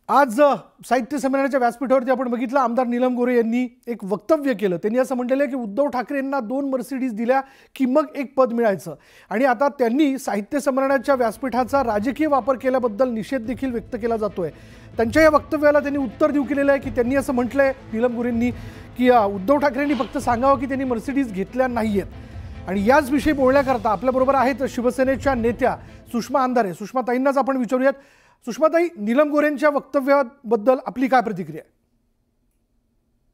आज साहित्य संमेलनाच्या व्यासपीठावरती आपण बघितलं आमदार नीलम गोरे यांनी एक वक्तव्य केलं. त्यांनी असं म्हटलेलं आहे की उद्धव ठाकरेंना 2 मर्सिडीज दिल्या की मग एक पद मिळायचं. आणि आता त्यांनी साहित्य संमेलनाच्या व्यासपीठाचा राजकीय वापर केल्याबद्दल निषेध देखील व्यक्त केला जातोय. त्यांच्या या वक्तव्याला त्यांनी उत्तर देऊ केलेलं आहे की त्यांनी असं म्हटलंय नीलम गोरेंनी की उद्धव ठाकरेंनी फक्त सांगावं की त्यांनी मर्सिडीज घेतल्या नाहीयेत. आणि याच विषयी बोलण्याकरता आपल्याबरोबर आहेत शिवसेनेच्या नेत्या सुषमा अंधारे. सुषमाताईंनाच आपण विचारूयात. सुषमाताई, नीलम गोरेंच्या वक्तव्याबद्दल आपली काय प्रतिक्रिया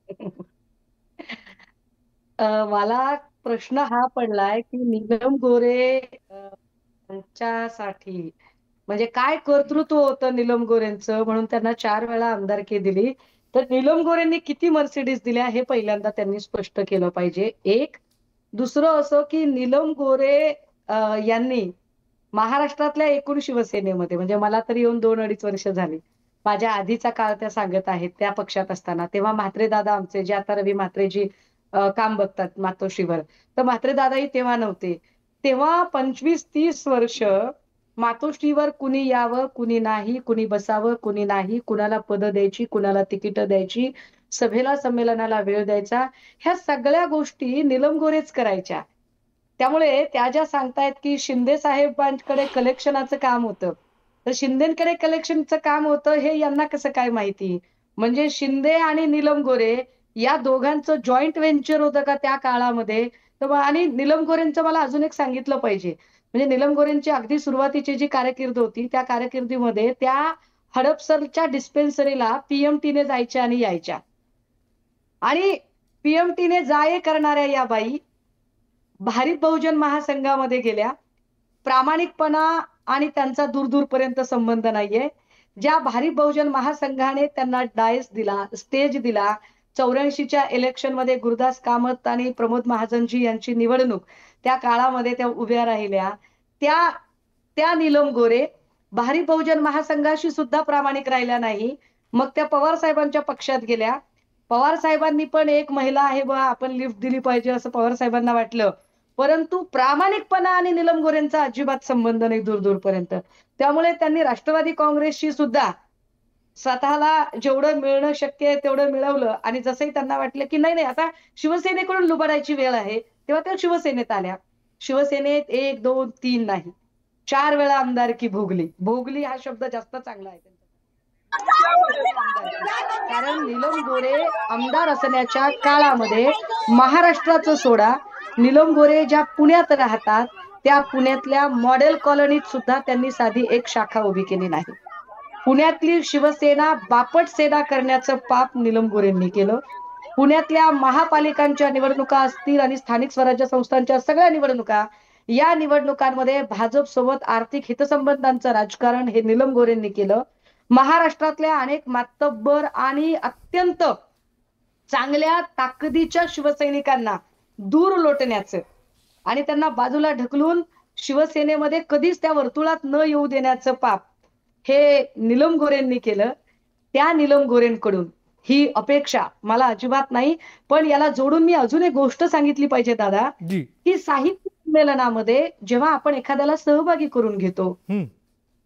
आहे? मला प्रश्न हा पडलाय की नीलम गोरे यांच्यासाठी म्हणजे काय कर्तृत्व होतं नीलम गोरेंचं, म्हणून त्यांना 4 वेळा आमदारकी दिली. तर नीलम गोरेंनी किती मर्सिडीज दिल्या हे पहिल्यांदा त्यांनी स्पष्ट केलं पाहिजे. एक दुसरं असं की नीलम गोरे यांनी महाराष्ट्रातल्या एकूण शिवसेनेमध्ये, म्हणजे मला तरी येऊन 2-2.5 वर्ष झाली, माझ्या आधीचा काळ त्या सांगत आहेत, त्या पक्षात असताना तेव्हा म्हात्रे दादा आमचे, जे आता रवी म्हात्रेजी काम बघतात मातोश्रीवर, तर म्हात्रे दादाही तेव्हा नव्हते. तेव्हा 25-30 वर्ष मातोश्रीवर कुणी यावं कुणी नाही, कुणी बसावं कुणी नाही, कुणाला पद द्यायची कुणाला तिकीट द्यायची, सभेला संमेलनाला वेळ द्यायचा, ह्या सगळ्या गोष्टी नीलम गोरेच करायच्या. त्यामुळे त्या ज्या सांगतायत की शिंदे साहेबांकडे कलेक्शनाचं काम होतं, तर शिंदेकडे कलेक्शनचं काम होतं हे यांना कसं काय माहिती? म्हणजे शिंदे आणि नीलम गोरे या दोघांचं जॉईंट व्हेंचर होतं का त्या काळामध्ये? तर आणि नीलम गोरेंचं मला अजून एक सांगितलं पाहिजे. म्हणजे नीलम गोरेंची अगदी सुरुवातीची जी कारकीर्द होती त्या कारकिर्दीमध्ये त्या हडपसरच्या डिस्पेन्सरीला पीएमटीने जायच्या आणि यायच्या. आणि पीएमटीने जाये करणाऱ्या या बाई भारिप बहुजन महासंघामध्ये गेल्या. प्रामाणिकपणा आणि त्यांचा दूरदूरपर्यंत संबंध नाहीये. ज्या भारिप बहुजन महासंघाने त्यांना डायस दिला, स्टेज दिला, 84च्या इलेक्शन मध्ये गुरुदास कामत आणि प्रमोद महाजनजी यांची निवडणूक त्या काळामध्ये त्या उभ्या राहिल्या, त्या त्या नीलम गोरे भारिप बहुजन महासंघाशी सुद्धा प्रामाणिक राहिल्या नाही. मग त्या पवार साहेबांच्या पक्षात गेल्या. पवार साहेबांनी पण एक महिला आहे बा, आपण लिफ्ट दिली पाहिजे असं पवार साहेबांना वाटलं. परंतु प्रामाणिकपणा आणि नीलम गोरेंचा अजिबात संबंध नाही दूरदूरपर्यंत. त्यामुळे त्यांनी राष्ट्रवादी काँग्रेसशी सुद्धा स्वतःला जेवढं मिळणं शक्य आहे तेवढं मिळवलं. आणि जसंही त्यांना वाटलं की नाही नाही आता शिवसेनेकडून लुबाडायची वेळ आहे, तेव्हा त्या शिवसेनेत आल्या. शिवसेनेत 1, 2, 3 नाही, 4 वेळा आमदारकी भोगली. भोगली हा शब्द जास्त चांगला आहे कारण नीलम गोरे आमदार असण्याच्या काळामध्ये महाराष्ट्राचं सोडा, नीलम गोरे ज्या पुण्यात राहतात त्या पुण्यातल्या मॉडेल कॉलनीत सुद्धा त्यांनी साधी एक शाखा उभी केली नाही. पुण्यातली शिवसेना बापट सेना करण्याचं पाप नीलम गोरेंनी केलं. पुण्यातल्या महापालिकांच्या निवडणुका असतील आणि स्थानिक स्वराज्य संस्थांच्या सगळ्या निवडणुका, या निवडणुकांमध्ये भाजप सोबत आर्थिक हितसंबंधांचं राजकारण हे नीलम गोरेंनी केलं. महाराष्ट्रातल्या अनेक मातब्बर आणि अत्यंत चांगल्या ताकदीच्या शिवसैनिकांना दूर लोटण्याचं आणि त्यांना बाजूला ढकलून शिवसेनेमध्ये कधीच त्या वर्तुळात न येऊ देण्याचं पाप हे नीलम गोरेंनी केलं. त्या नीलम गोरेंकडून ही अपेक्षा मला अजिबात नाही. पण याला जोडून मी अजून एक गोष्ट सांगितली पाहिजे दादा, की साहित्य संमेलनामध्ये जेव्हा आपण एखाद्याला सहभागी करून घेतो,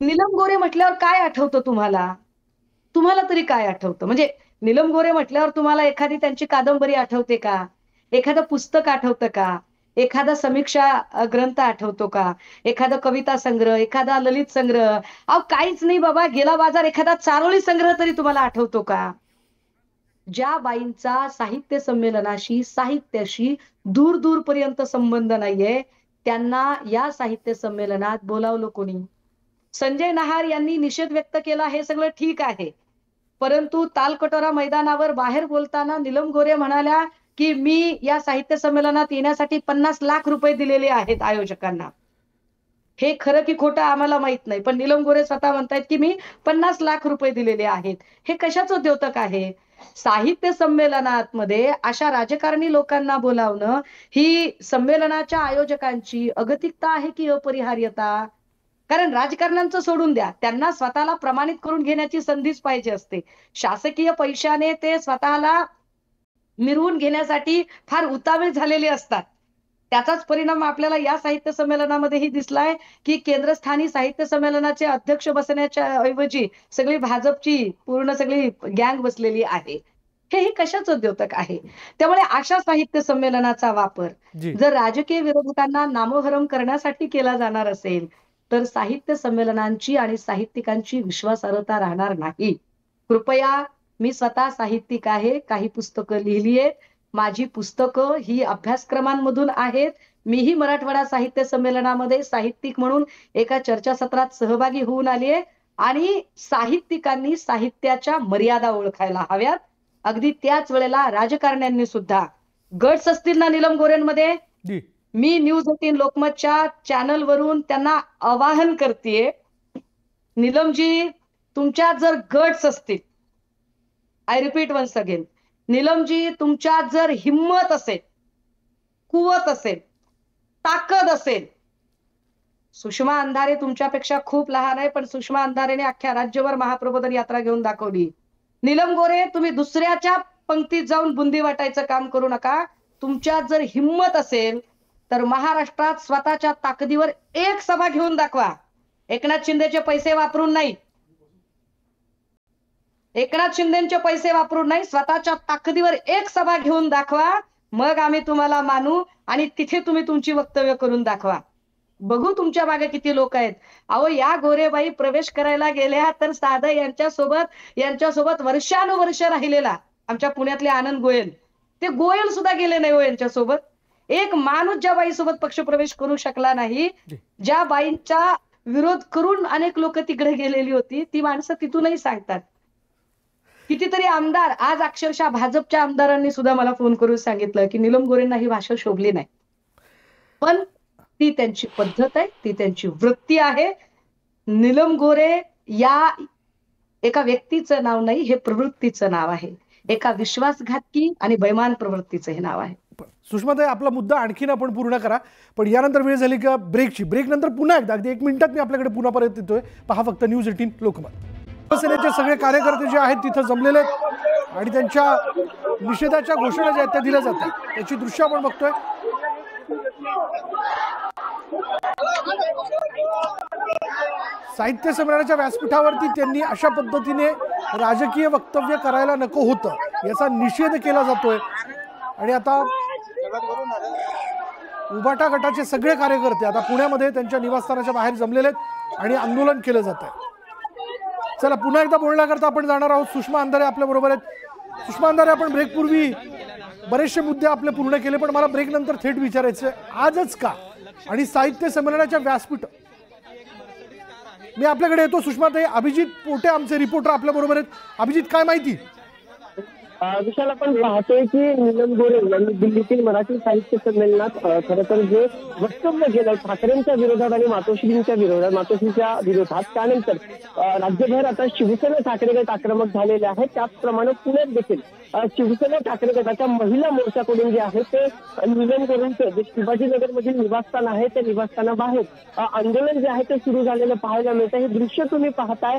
नीलम गोरे म्हटल्यावर काय आठवतं तुम्हाला? तुम्हाला तरी काय आठवतं? म्हणजे नीलम गोरे म्हटल्यावर तुम्हाला एखादी त्यांची कादंबरी आठवते का? एखादं पुस्तक आठवतं का? एखादा समीक्षा ग्रंथ आठवतो का? एखादा कविता संग्रह, एखादा ललित संग्रह? अहो काहीच नाही बाबा. गेला बाजार एखादा चारोळी संग्रह तरी तुम्हाला आठवतो का? ज्या बाईंचा साहित्य संमेलनाशी, साहित्याशी दूर दूरपर्यंत संबंध नाहीये, त्यांना या साहित्य संमेलनात बोलावलं कोणी? संजय नहार यांनी निषेध व्यक्त केला, हे सगळं ठीक आहे. परंतु तालकटोरा मैदानावर बाहेर बोलताना नीलम गोरे म्हणाल्या की मी या साहित्य संमेलनात येण्यासाठी 50 लाख रुपये दिलेले आहेत आयोजकांना. हे खरं की खोटं आम्हाला माहित नाही, पण नीलम गोरे स्वतः म्हणतायत की मी 50 लाख रुपये दिलेले आहेत. हे कशाचं द्योतक आहे? साहित्य संमेलनात मध्ये अशा राजकारणी लोकांना बोलावणं ही संमेलनाच्या आयोजकांची अगतिकता आहे की अपरिहार्यता? कारण राजकारण्यांचं सोडून द्या, त्यांना स्वतःला प्रमाणित करून घेण्याची संधीच पाहिजे असते. शासकीय पैशाने ते स्वतःला मिरवून घेण्यासाठी फार उतावीळ झालेले असतात. त्याचाच परिणाम आपल्याला या साहित्य संमेलनामध्येही दिसलाय की केंद्रस्थानी साहित्य संमेलनाचे अध्यक्ष बसण्याच्या ऐवजी सगळी भाजपची पूर्ण सगळी गँग बसलेली आहे. हे कशाचं द्योतक आहे? त्यामुळे अशा साहित्य संमेलनाचा वापर जर राजकीय विरोधकांना नामोहरम करण्यासाठी केला जाणार असेल तर साहित्य संमेलनांची आणि साहित्यिकांची विश्वासार्हता राहणार नाही. कृपया, मी स्वतः साहित्यिक आहे, काही पुस्तकं लिहिली आहेत, माझी पुस्तकं ही अभ्यासक्रमांमधून आहेत. मीही मराठवाडा साहित्य संमेलनामध्ये साहित्यिक म्हणून एका चर्चासत्रात सहभागी होऊन आली आहे आणि साहित्यिकांनी साहित्याच्या मर्यादा ओळखायला हव्यात. अगदी त्याच वेळेला राजकारण्यांनी सुद्धा गट्स असतील ना नीलम गोरेंमध्ये, मी न्यूज 18 लोकमतच्या चॅनलवरून त्यांना आवाहन करतेय, नीलमजी तुमच्यात जर गट्स असतील, आय रिपीट वन्स अगेन, नीलमजी तुमच्यात जर हिम्मत असेल, कुवत असेल, ताकद असेल, सुषमा अंधारे तुमच्यापेक्षा खूप लहान आहे पण सुषमा अंधारेने अख्ख्या राज्यभर महाप्रबोधन यात्रा घेऊन दाखवली. नीलम गोरे, तुम्ही दुसऱ्याच्या पंक्तीत जाऊन बुंदी वाटायचं काम करू नका. तुमच्यात जर हिम्मत असेल तर महाराष्ट्रात स्वतःच्या ताकदीवर एक सभा घेऊन दाखवा. एकनाथ शिंदेचे पैसे वापरून नाही, एकनाथ शिंदेचे पैसे वापरून नाही, स्वतःच्या ताकदीवर एक सभा घेऊन दाखवा. मग आम्ही तुम्हाला मानू आणि तिथे तुम्ही तुमची वक्तव्य करून दाखवा. बघू तुमच्या मागे किती लोक आहेत. अहो, या गोरेबाई प्रवेश करायला गेल्या तर साधं यांच्यासोबत वर्षानुवर्ष राहिलेला आमच्या पुण्यातले आनंद गोयल, ते गोयल सुद्धा गेले नाही हो यांच्यासोबत. एक माणूस ज्या बाईसोबत पक्षप्रवेश करू शकला नाही, ज्या बाईंचा विरोध करून अनेक लोक तिकडे गेलेली होती, ती माणसं तिथूनही सांगतात. कितीतरी आमदार, आज अक्षरशः भाजपच्या आमदारांनी सुद्धा मला फोन करून सांगितलं की नीलम गोरेंना ही भाषा शोभली नाही, पण ती त्यांची पद्धत आहे, ती त्यांची वृत्ती आहे. नीलम गोरे या एका व्यक्तीचं नाव नाही, हे प्रवृत्तीचं नाव आहे. एका विश्वासघातकी आणि बैमान प्रवृत्तीचं हे नाव आहे. सुषमाताई, आपला मुद्दा आणखीन आपण पूर्ण करा, पण यानंतर वेळ झाली का ब्रेकची. ब्रेक नंतर पुन्हा एकदा अगदी 1 मिनिटात मी आपल्याकडे पुन्हा परत येतोय. पहा फक्त न्यूज 18 लोकमत. शिवसेनेचे सगळे कार्यकर्ते जे आहेत तिथं जमलेले आहेत आणि त्यांच्या निषेधाच्या घोषणा ज्या आहेत त्या दिल्या जातात. त्याची दृश्य आपण बघतोय. साहित्य संमेलनाच्या व्यासपीठावरती त्यांनी अशा पद्धतीने राजकीय वक्तव्य करायला नको होतं याचा निषेध केला जातोय. आणि आता उबाटा गटाचे सगळे कार्यकर्ते आता पुण्यामध्ये त्यांच्या निवासस्थानाच्या बाहेर जमलेले आहेत आणि आंदोलन केलं जात आहे. चला, पुन्हा एकदा बोलण्याकरता आपण जाणार आहोत. सुषमा अंधारे आपल्या बरोबर आहेत. सुषमा अंधारे, आपण ब्रेक पूर्वी बरेचसे मुद्दे आपले पूर्ण केले, पण मला ब्रेक नंतर थेट विचारायचं आहे, आजच का आणि साहित्य संमेलनाच्या व्यासपीठ. मी आपल्याकडे येतो. सुषमाताई, अभिजित पोटे आमचे रिपोर्टर आपल्या बरोबर आहेत. अभिजित, काय माहिती? विशाल, आपण पाहतोय की नीलम गोरे यांनी दिल्लीतील मराठी साहित्य संमेलनात खरं तर जे वक्तव्य केलं ठाकरेंच्या विरोधात आणि मातोश्रींच्या विरोधात, त्यानंतर राज्यभर आता शिवसेना ठाकरे गट आक्रमक झालेले आहेत. त्याचप्रमाणे पुण्यात देखील शिवसेना ठाकरे गटाच्या महिला मोर्चाकडून जे आहे ते नीलम गोरेंचं जे शिवाजीनगर मधील निवासस्थान आहे त्या निवासस्थानाबाहेर आंदोलन जे आहे ते सुरू झालेलं पाहायला मिळतं. हे दृश्य तुम्ही पाहताय.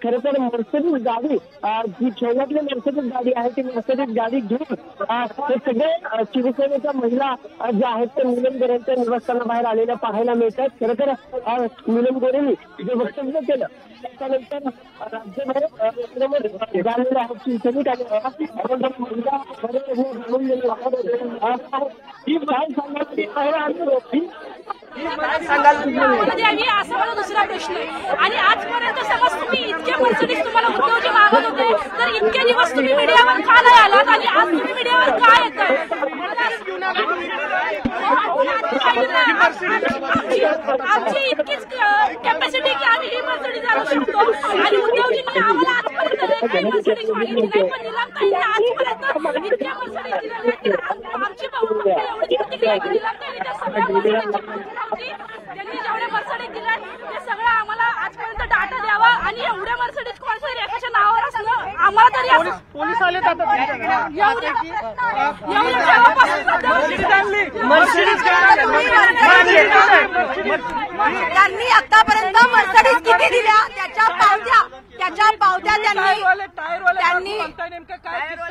खरं तर मर्सिडीज गाडी, जी शहरातली मर्सिडीज गाडी आहे ती मर्सिडीज गाडी घेऊन ते सगळे शिवसेनेच्या महिला ज्या आहेत त्या नीलम गोरेंच्या निवासस्थानाबाहेर आलेल्या पाहायला मिळत आहेत. खरं तर नीलम गोरेंनी जे वक्तव्य केलं त्यानंतर राज्यभर झालेले आहेत शिवसैनिक असा मला दुसरा प्रश्न आहे. आणि आजपर्यंत समज तुम्ही इतके मर्सिडीज तुम्हाला उद्धवजी मागत होते तर इतके दिवस तुम्ही मीडियावर का नाही आलात आणि आज तुम्ही मीडियावर काय येताय? आमची इतकीच कॅपॅसिटी की आम्ही ही मर्सिडीज आणू शकतो आणि उद्धवजींनी आम्हाला आजपर्यंत काही मर्सिडीज मागितली नाही, पण निलामताईंनी आजपर्यंत इतक्या मर्सिडीज दिल्या नाही. आमची एवढी प्रतिक्रिया निलामताईंनी त्या सगळ्या त्यांनी जेवढ्या मर्सिडीज दिल्या ते सगळं आम्हाला आजपर्यंत डाटा द्यावा आणि एवढ्या मर्सिडीज कोणत्या रेखाच्या नावावर असणं आम्हाला तरी पोलीस आले त्यांनी आतापर्यंत मर्सिडीज किती दिल्या त्याच्या पावत्या त्याच्या पावत्या त्यांनी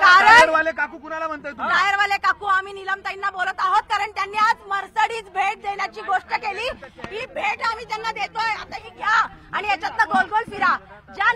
टायरवाले काकू कुणाला म्हणताय तुम्ही? टायरवाले काकू आम्ही नीलमताईंना बोलत आहोत, कारण त्यांनी आज मर्सडीज भेट देण्याची गोष्ट केली. ही भेट आम्ही त्यांना देतोय, आता ही घ्या आणि याच्यातनं गोल गोल फिरा. ज्या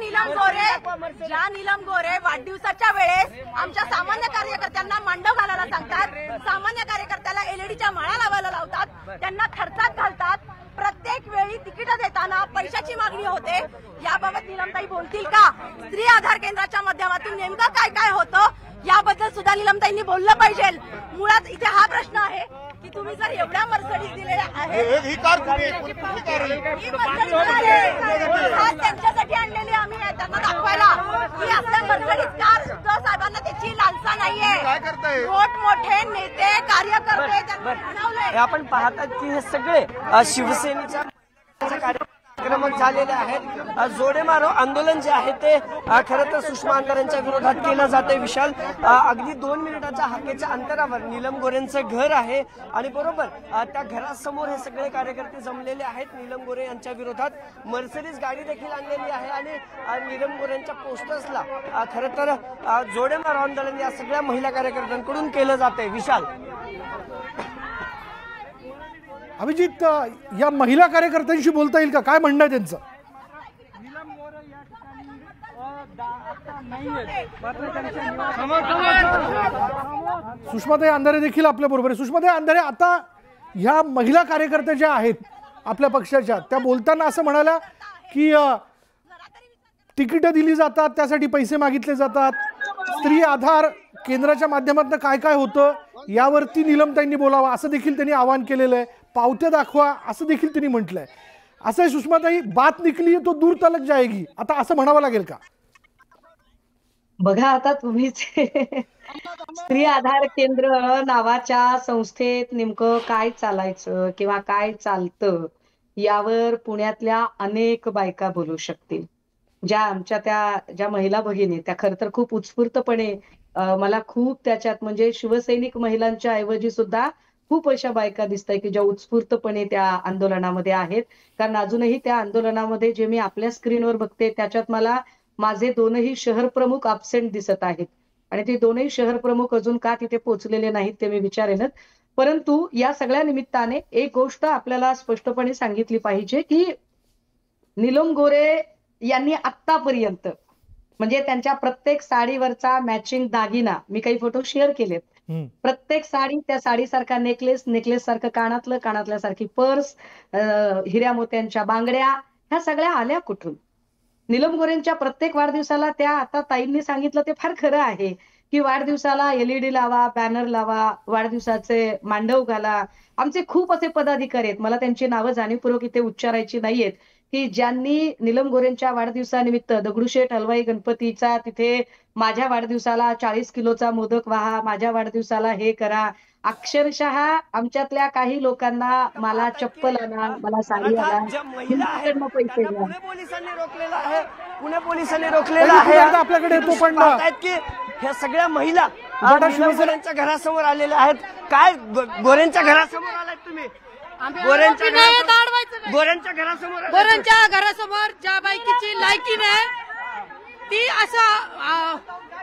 नीलम गोरे वाढदिवसाच्या वेळेस आमच्या सामान्य कार्यकर्त्यांना मांडव घालायला सांगतात, सामान्य कार्यकर्त्याला एलईडीच्या माळा लावायला लावतात, त्यांना खर्चात घालतात. प्रत्येक वेळी तिकीट देताना पैशाची मागणी होते. याबाबत नीलमताई बोलतील का? स्त्री आधार केंद्राच्या माध्यमातून नेमकं काय काय होतं याबद्दल सुद्धा नीलमताईंनी बोललं पाहिजे. मुळात इथे हा प्रश्न आहे की तुम्ही जर एवढ्या मर्सडीज दिलेल्या आहेत, ही कार त्यांच्यासाठी आणलेली आम्ही त्यांना दाखवायला की आपल्या मर्सडीज कार उद्धव साहेबांना त्याची लालसा नाहीये. काय करताय? मोठमोठे नेते कार्यकर्ते त्यांना बनवले. आपण पाहतात की हे सगळे शिवसेनेच्या कार्यक्रम झालेले आहेत. जोडेमारो आंदोलन जे आहे ते खरं तर सुषमा अंधारेंच्या विरोधात केलं जाते. विशाल, अगदी 2 मिनिटाच्या हाकेच्या अंतरावर नीलम गोरेंचं घर आहे आणि बरोबर त्या घरासमोर हे सगळे कार्यकर्ते जमलेले आहेत. नीलम गोरे यांच्या विरोधात मर्सिडीज गाडी देखील आणलेली आहे आणि नीलम गोरेंच्या पोस्टर्सला खरं तर जोडेमारो आंदोलन या सगळ्या महिला कार्यकर्त्यांकडून केलं जाते. विशाल, अभिजित, या महिला कार्यकर्त्यांशी बोलता येईल का? काय म्हणणं आहे त्यांचं? सुषमाताई अंधारे देखील आपल्या बरोबर आहे. सुषमाताई अंधारे, आता ह्या महिला कार्यकर्त्या ज्या आहेत आपल्या पक्षाच्या, त्या बोलताना असं म्हणाल्या की तिकीटं दिली जातात, त्यासाठी पैसे मागितले जातात, स्त्री आधार केंद्राच्या माध्यमातून काय काय होतं यावरती नीलमताईंनी बोलावं असं देखील त्यांनी आवाहन केलेलं आहे. पावत्या दाखवा असं देखील त्यांनी म्हटलंय. असं आहे सुषमाताई, बात निकली तो दूर तलक जाएगी, आता असं म्हणावं लागेल का? बघा, आता तुम्हीच स्त्री आधार केंद्र नावाच्या संस्थेत नेमकं काय चालायचं किंवा काय चालतं यावर पुण्यातल्या अनेक बायका बोलू शकतील. आमच्या ज्या महिला भगिनी त्या खरं तर खूप उत्स्फूर्तपणे, मला खूप त्याच्यात म्हणजे शिवसैनिक महिलांच्या ऐवजी सुद्धा खूप अशा बायका दिसत आहे की ज्या उत्स्फूर्तपणे त्या आंदोलनामध्ये आहेत. कारण अजूनही त्या आंदोलनामध्ये जे मी आपल्या स्क्रीनवर बघते त्याच्यात मला माझे 2ही शहर प्रमुख अब्सेंट दिसत आहेत आणि ते 2ही शहर प्रमुख अजून का तिथे पोहोचलेले नाहीत ते मी विचारेनच. परंतु या सगळ्या निमित्ताने एक गोष्ट आपल्याला स्पष्टपणे सांगितली पाहिजे की नीलम गोरे यांनी आतापर्यंत म्हणजे त्यांच्या प्रत्येक साडीवरचा मॅचिंग दागिना, मी काही फोटो शेअर केलेत, प्रत्येक साडी त्या साडीसारखा नेकलेस सारखं कानातल्यासारखी पर्स, हिऱ्या मोत्यांच्या बांगड्या, ह्या सगळ्या आल्या कुठून? नीलम गोरेंच्या प्रत्येक वाढदिवसाला त्या, आता ताईंनी सांगितलं ते फार खरं आहे की वाढदिवसाला एलईडी लावा, बॅनर लावा, वाढदिवसाचे मांडव घाला. आमचे खूप असे पदाधिकारी आहेत, मला त्यांची नावं जाणीवपूर्वक इथे उच्चारायची नाहीयेत, की ज्यांनी नीलम गोरेंच्या वाढदिवसानिमित्त दगडूशेठ हलवाई गणपतीचा तिथे माझ्या वाढदिवसाला 40 किलोचा मोदक व्हा, माझ्या वाढदिवसाला हे करा. अक्षरशः आमच्यातल्या काही लोकांना मला चप्पल आणा, मला साडी आणा, पैसे द्या. पुणे पोलिसांनी रोखलेलं आहे. आपल्याकडे येतो पण की ह्या सगळ्या महिला गोरेंच्या घरासमोर आलेल्या आहेत. काय गोरेंच्या घरासमोर आलात तुम्ही? गोरेंच्या घरासमोर ज्या बायकीची लायकी नाही ती असं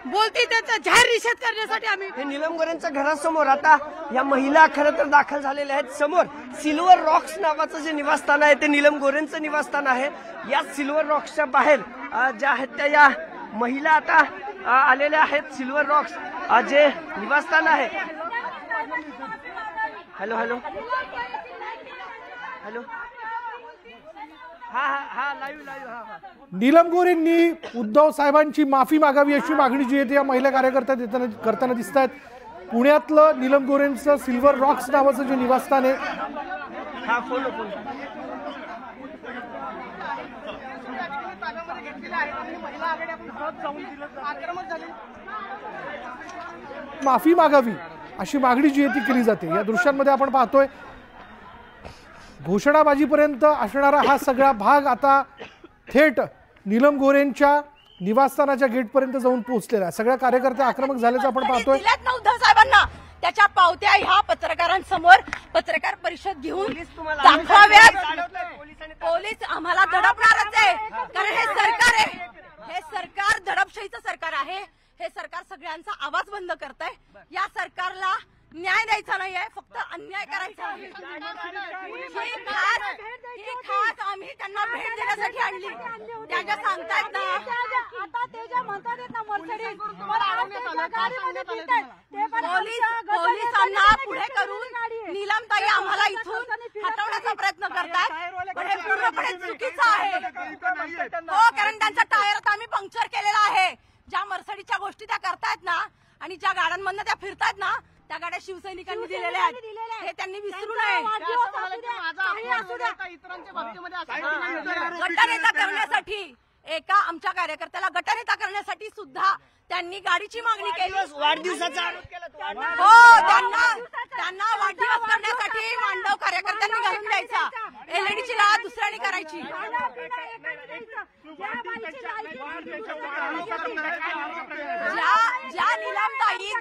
बोलते त्याचा जाहीर निषेध करण्यासाठी आम्ही हे नीलम गोरेंच्या घरासमोर आता या महिला खरं तर दाखल झालेल्या आहेत. समोर सिल्वर रॉक्स नावाचं जे निवासस्थान आहे ते नीलम गोरेंचं निवासस्थान आहे. या सिल्वर रॉक्सच्या बाहेर ज्या आहेत त्या या महिला आता आलेल्या आहेत. सिल्वर रॉक्स जे निवासस्थान आहे. हॅलो हॅलो हॅलो, हा लाईव्ह हा. नीलम गोरेंनी उद्धव साहेबांची माफी मागावी अशी मागणी जी आहे ती या महिला कार्यकर्त्या करताना दिसत आहेत. पुण्यातलं नीलम गोरेंचं सिल्वर रॉक्स नावाचं जे निवासस्थान आहे, हा फोन माफी मागावी अशी मागणी जी आहे ती केली जाते. या दृश्यांमध्ये आपण पाहतोय घोषणाबाजीपर्यंत असणारा हा सगळा भाग आता थेट नीलम गोरेंच्या निवासस्थानाच्या गेटपर्यंत जाऊन पोहोचलेला आहे. सगळ्या कार्यकर्ते आक्रमक झाल्याचं आपण पाहतोय. उद्धव साहेबांना त्याच्या पावत्या ह्या पत्रकारांसमोर पत्रकार परिषद घेऊन दाखवाव्यात. पोलीस आम्हाला दडपणारच आहे, कारण हे सरकार आहे. हे सरकार दडपशाहीचं सरकार आहे. हे सरकार सगळ्यांचा आवाज बंद करतंय. या सरकारला न्याय द्यायचा नाहीये, फक्त अन्याय करायचा आहे. ही खास आम्ही त्यांना भेट देण्यासाठी आणली. त्या ज्या सांगतायत ना, आता ते जे म्हणतात ना मर्सिडीज पोलिसांना पुढे करून नीलमताई आम्हाला इथून हटवण्याचा प्रयत्न करतात, पण हे पूर्णपणे चुकीचं आहे. हो, कारण त्यांचा टायर आता आम्ही पंक्चर केलेला आहे. ज्या मर्सिडीजच्या गोष्टी त्या करतायत ना आणि ज्या गाड्यांमधनं त्या फिरतायत ना, त्या गाड्या शिवसैनिकांनी दिलेल्या आहेत. हे त्यांनी विसरू नये. गटनेता करण्यासाठी एका आमच्या कार्यकर्त्याला गटनेता करण्यासाठी सुद्धा त्यांनी गाडीची मागणी केली. वाढदिवसाचा आरोप केला. हो, त्यांना